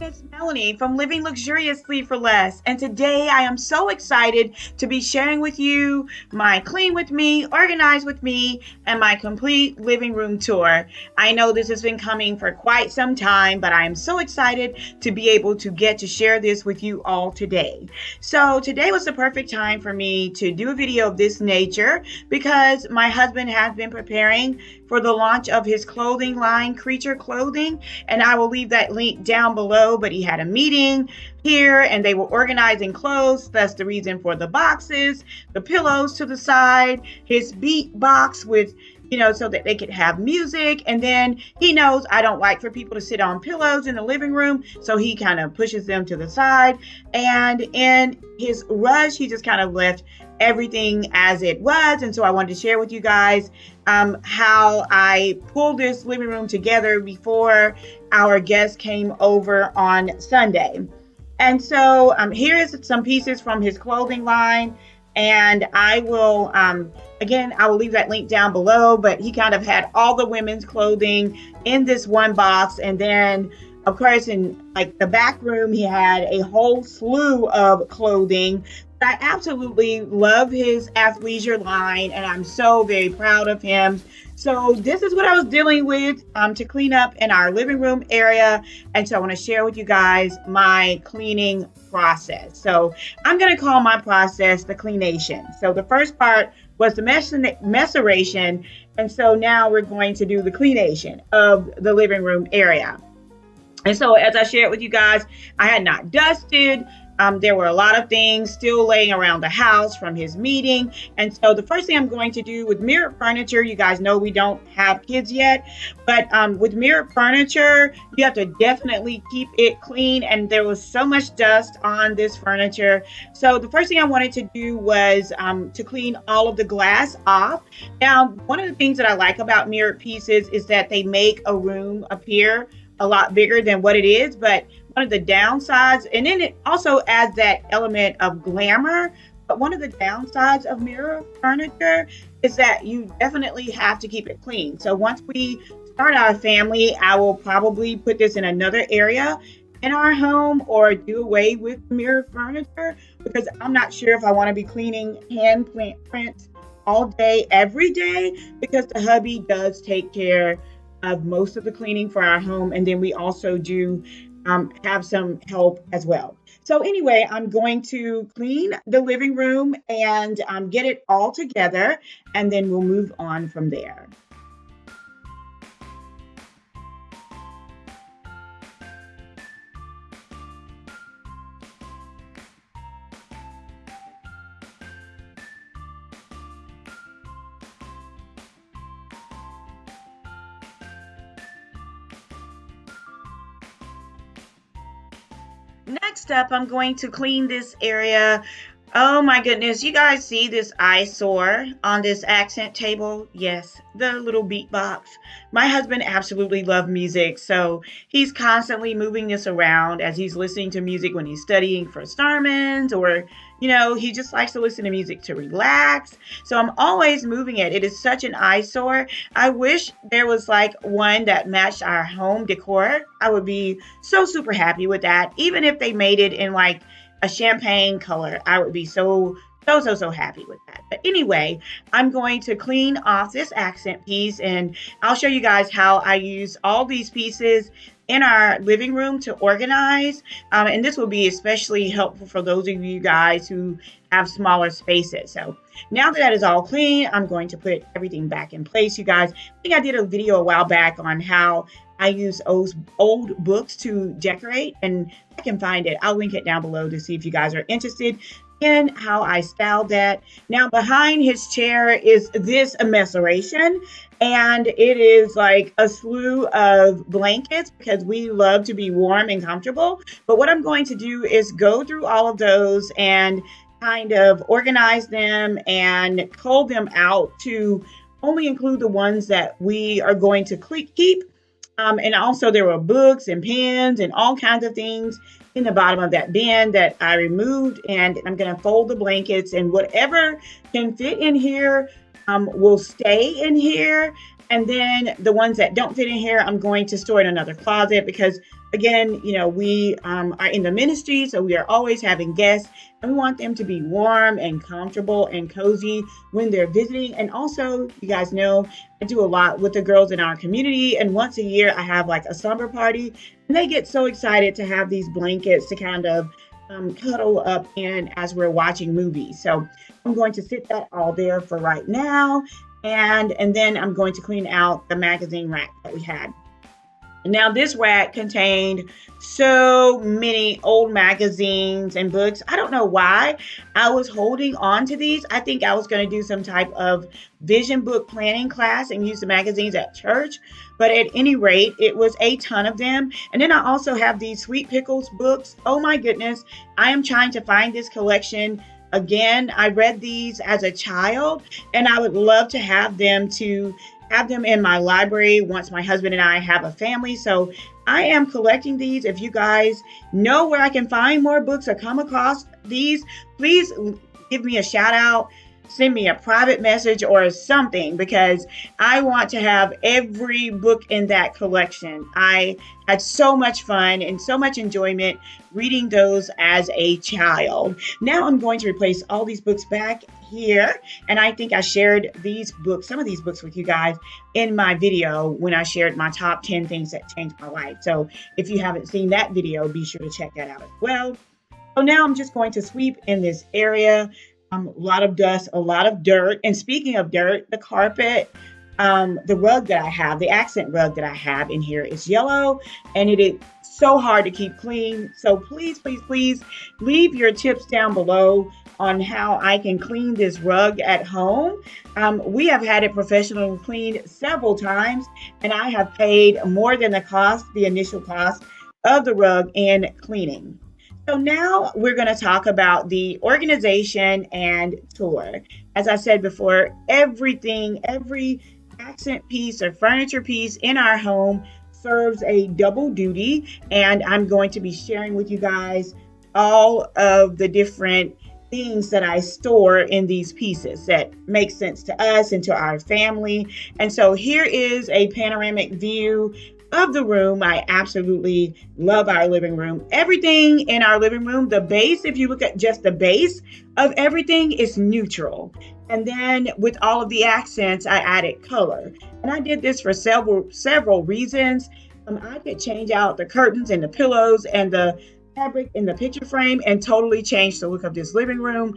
It's Melanie from Living Luxuriously for Less. And today I am so excited to be sharing with you my clean with me, organize with me, and my complete living room tour. I know this has been coming for quite some time, but I am so excited to be able to get to share this with you all today. So today was the perfect time for me to do a video of this nature because my husband has been preparing for the launch of his clothing line, Creature Clothing, and I will leave that link down below. But he had a meeting here and they were organizing clothes. That's the reason for the boxes, the pillows to the side, his beat box with, so that they could have music. And then he knows I don't like for people to sit on pillows in the living room, so he kind of pushes them to the side. And in his rush, he just kind of left everything as it was. And so I wanted to share with you guys how I pulled this living room together before our guests came over on Sunday. And so here is some pieces from his clothing line. And I will, again, I will leave that link down below, but he kind of had all the women's clothing in this one box. And then, of course, in like the back room, he had a whole slew of clothing. I absolutely love his athleisure line, and I'm so very proud of him. So this is what I was dealing with to clean up in our living room area. And so I want to share with you guys my cleaning process. So I'm going to call my process the cleanation. So the first part was the messeration. And so now we're going to do the cleanation of the living room area. And so as I shared with you guys, I had not dusted. There were a lot of things still laying around the house from his meeting. And so the first thing I'm going to do with mirror furniture, you guys know we don't have kids yet, but with mirror furniture, you have to definitely keep it clean. And there was so much dust on this furniture. So the first thing I wanted to do was to clean all of the glass off. Now, one of the things that I like about mirrored pieces is that they make a room appear a lot bigger than what it is. But one of the downsides, and then it also adds that element of glamour, but one of the downsides of mirror furniture is that you definitely have to keep it clean. So once we start our family, I will probably put this in another area in our home or do away with mirror furniture, because I'm not sure if I want to be cleaning hand prints all day, every day, because the hubby does take care of most of the cleaning for our home. And then we also do have some help as well. So anyway, I'm going to clean the living room and get it all together, and then we'll move on from there. Next up, I'm going to clean this area. Oh my goodness, you guys see this eyesore on this accent table? Yes, the little beatbox. My husband absolutely loves music, so he's constantly moving this around as he's listening to music when he's studying for sermons, or he just likes to listen to music to relax. So I'm always moving it. It is such an eyesore. I wish there was like one that matched our home decor. I would be so super happy with that. Even if they made it in like a champagne color, I would be so happy with that. But anyway, I'm going to clean off this accent piece, and I'll show you guys how I use all these pieces in our living room to organize. And this will be especially helpful for those of you guys who have smaller spaces. So now that is all clean, I'm going to put everything back in place, you guys. I think I did a video a while back on how I use old books to decorate, and I can find it. I'll link it down below to see if you guys are interested in how I styled that. Now behind his chair is this messeration, and it is like a slew of blankets because we love to be warm and comfortable. But what I'm going to do is go through all of those and kind of organize them and cull them out to only include the ones that we are going to keep. And also there were books and pens and all kinds of things in the bottom of that bin that I removed, and I'm going to fold the blankets, and whatever can fit in here will stay in here. And then the ones that don't fit in here, I'm going to store in another closet because, again, we are in the ministry, so we are always having guests, and we want them to be warm and comfortable and cozy when they're visiting. And also, you guys know, I do a lot with the girls in our community, and once a year I have like a slumber party, and they get so excited to have these blankets to kind of cuddle up in as we're watching movies. So I'm going to sit that all there for right now. And then I'm going to clean out the magazine rack that we had. Now, this rack contained so many old magazines and books. I don't know why I was holding on to these. I think I was going to do some type of vision book planning class and use the magazines at church. But at any rate, it was a ton of them. And then I also have these Sweet Pickles books. Oh my goodness. I am trying to find this collection again. I read these as a child, and I would love to have them in my library once my husband and I have a family. So I am collecting these. If you guys know where I can find more books or come across these, please give me a shout out. Send me a private message or something, because I want to have every book in that collection. I had so much fun and so much enjoyment reading those as a child. Now I'm going to replace all these books back here. And I think I shared some of these books with you guys in my video when I shared my top 10 things that changed my life. So if you haven't seen that video, be sure to check that out as well. So now I'm just going to sweep in this area. A lot of dust, a lot of dirt. And speaking of dirt, the carpet, the rug that I have, the accent rug that I have in here is yellow, and it is so hard to keep clean. So please, please, please leave your tips down below on how I can clean this rug at home. We have had it professionally cleaned several times, and I have paid more than the initial cost of the rug and cleaning. So now we're going to talk about the organization and tour. As I said before, every accent piece or furniture piece in our home serves a double duty, and I'm going to be sharing with you guys all of the different things that I store in these pieces that make sense to us and to our family. And so here is a panoramic view of the room. I absolutely love our living room. Everything in our living room, the base, if you look at just the base of everything, is neutral. And then with all of the accents, I added color. And I did this for several reasons. I could change out the curtains and the pillows and the fabric in the picture frame and totally change the look of this living room,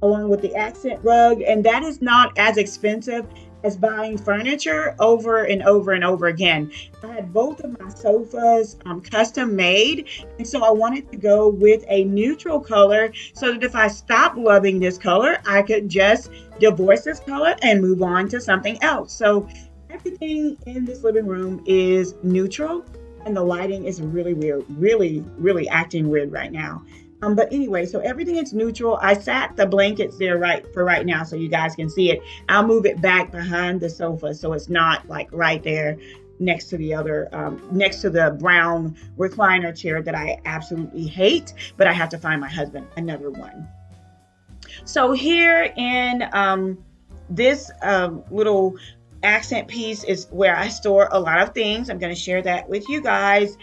along with the accent rug. And that is not as expensive as buying furniture over and over and over again. I had both of my sofas custom made, and so I wanted to go with a neutral color so that if I stopped loving this color, I could just divorce this color and move on to something else. So everything in this living room is neutral, and the lighting is really weird, really acting weird right now. But anyway, so everything is neutral. I sat the blankets there right now so you guys can see it. I'll move it back behind the sofa so it's not like right there next to the brown recliner chair that I absolutely hate, but I have to find my husband another one. So here in this little accent piece is where I store a lot of things. I'm going to share that with you guys.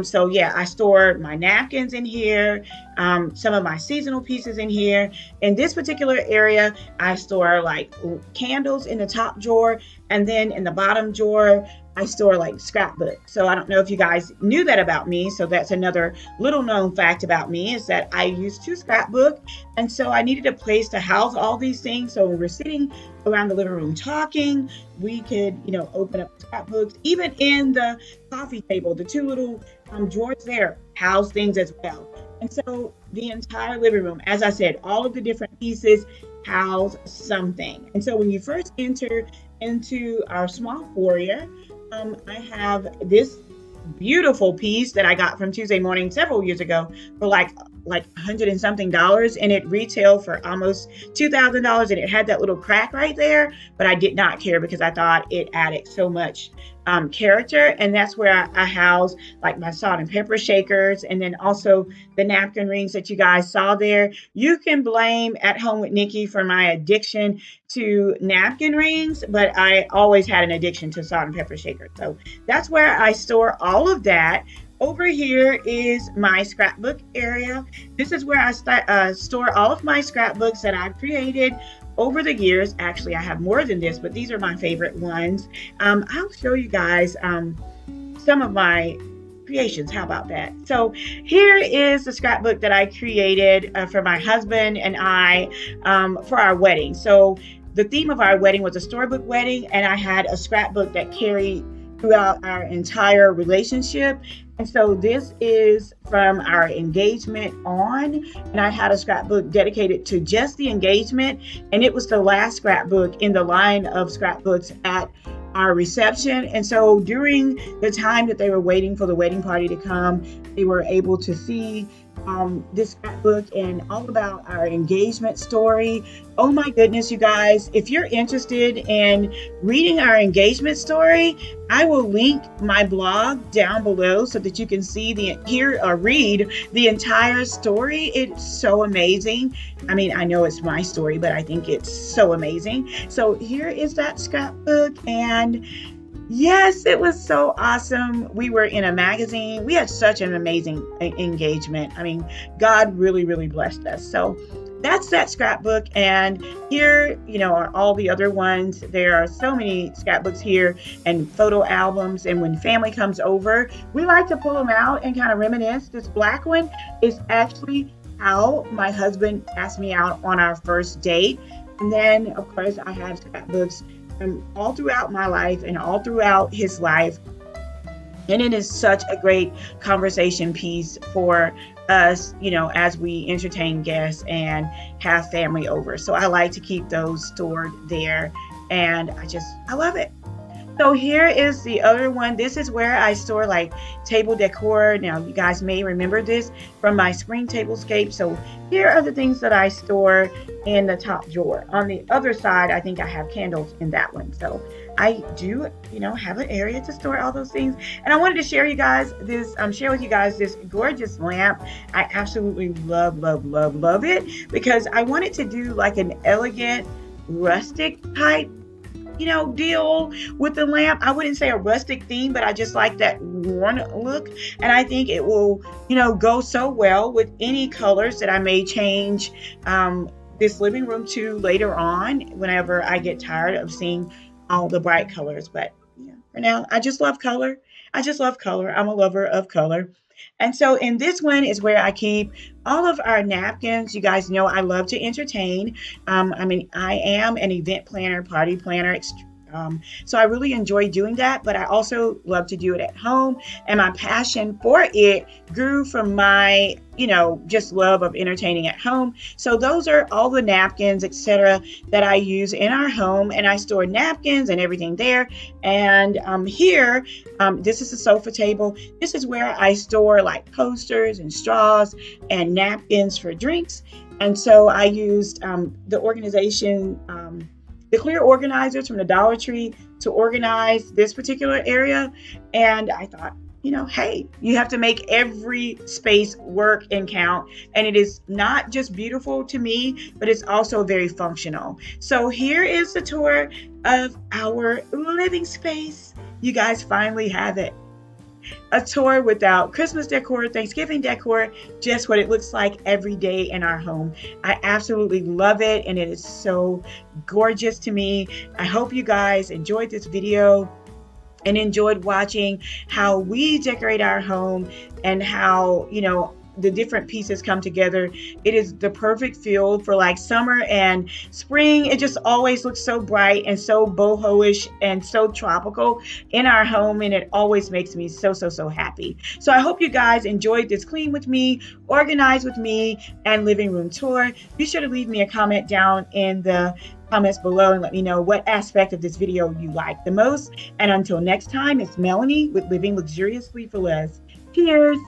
So yeah, I store my napkins in here, some of my seasonal pieces in here. In this particular area, I store like candles in the top drawer, and then in the bottom drawer, I store like scrapbooks. So I don't know if you guys knew that about me. So that's another little known fact about me, is that I used to scrapbook. And so I needed a place to house all these things. So when we're sitting around the living room talking, we could, open up scrapbooks. Even in the coffee table, the two little drawers there house things as well. And so the entire living room, as I said, all of the different pieces house something. And so when you first enter into our small foyer, I have this beautiful piece that I got from Tuesday Morning several years ago for like $100 and something, and it retailed for almost $2,000, and it had that little crack right there, but I did not care because I thought it added so much character, and that's where I house like my salt and pepper shakers, and then also the napkin rings that you guys saw there. You can blame At Home with Nikki for my addiction to napkin rings, but I always had an addiction to salt and pepper shakers. So that's where I store all of that. Over here is my scrapbook area. This is where I store all of my scrapbooks that I've created over the years. Actually, I have more than this, but these are my favorite ones. I'll show you guys some of my creations. How about that? So here is the scrapbook that I created for my husband and I for our wedding. So the theme of our wedding was a storybook wedding, and I had a scrapbook that carried throughout our entire relationship. And so this is from our engagement on, and I had a scrapbook dedicated to just the engagement, and it was the last scrapbook in the line of scrapbooks at our reception. And so during the time that they were waiting for the wedding party to come, they were able to see this scrapbook and all about our engagement story. Oh my goodness, you guys, if you're interested in reading our engagement story, I will link my blog down below so that you can see hear or read the entire story. It's so amazing. I mean, I know it's my story, but I think it's so amazing. So here is that scrapbook, and yes, it was so awesome. We were in a magazine. We had such an amazing engagement. I mean, God really, really blessed us. So that's that scrapbook. And here, are all the other ones. There are so many scrapbooks here and photo albums. And when family comes over, we like to pull them out and kind of reminisce. This black one is actually how my husband asked me out on our first date. And then, of course, I have scrapbooks all throughout my life and all throughout his life. And it is such a great conversation piece for us, as we entertain guests and have family over. So I like to keep those stored there, and I love it. So here is the other one. This is where I store like table decor. Now you guys may remember this from my spring tablescape. So here are the things that I store in the top drawer. On the other side, I think I have candles in that one. So I do, have an area to store all those things. And I wanted to share with you guys this gorgeous lamp. I absolutely love, love, love, love it, because I wanted to do like an elegant, rustic type deal with the lamp. I wouldn't say a rustic theme, but I just like that worn look. And I think it will, go so well with any colors that I may change this living room to later on whenever I get tired of seeing all the bright colors. But for now, I just love color. I'm a lover of color. And so in this one is where I keep all of our napkins. You guys know I love to entertain. I am an event planner, party planner. So I really enjoy doing that, but I also love to do it at home. And my passion for it grew from my, just love of entertaining at home. So those are all the napkins, etc., that I use in our home, and I store napkins and everything there. And here, this is a sofa table. This is where I store like posters and straws and napkins for drinks. And so I used the organization, the clear organizers from the Dollar Tree to organize this particular area. And I thought, hey, you have to make every space work and count. And it is not just beautiful to me, but it's also very functional. So here is the tour of our living space. You guys finally have it. A tour without Christmas decor, Thanksgiving decor, just what it looks like every day in our home. I absolutely love it, and it is so gorgeous to me. I hope you guys enjoyed this video and enjoyed watching how we decorate our home and how, the different pieces come together. It is the perfect feel for like summer and spring. It just always looks so bright and so boho-ish and so tropical in our home, and it always makes me so, so, so happy. So I hope you guys enjoyed this clean with me, organize with me, and living room tour. Be sure to leave me a comment down in the comments below and let me know what aspect of this video you like the most. And until next time, it's Melanie with Living Luxuriously for Less. Cheers!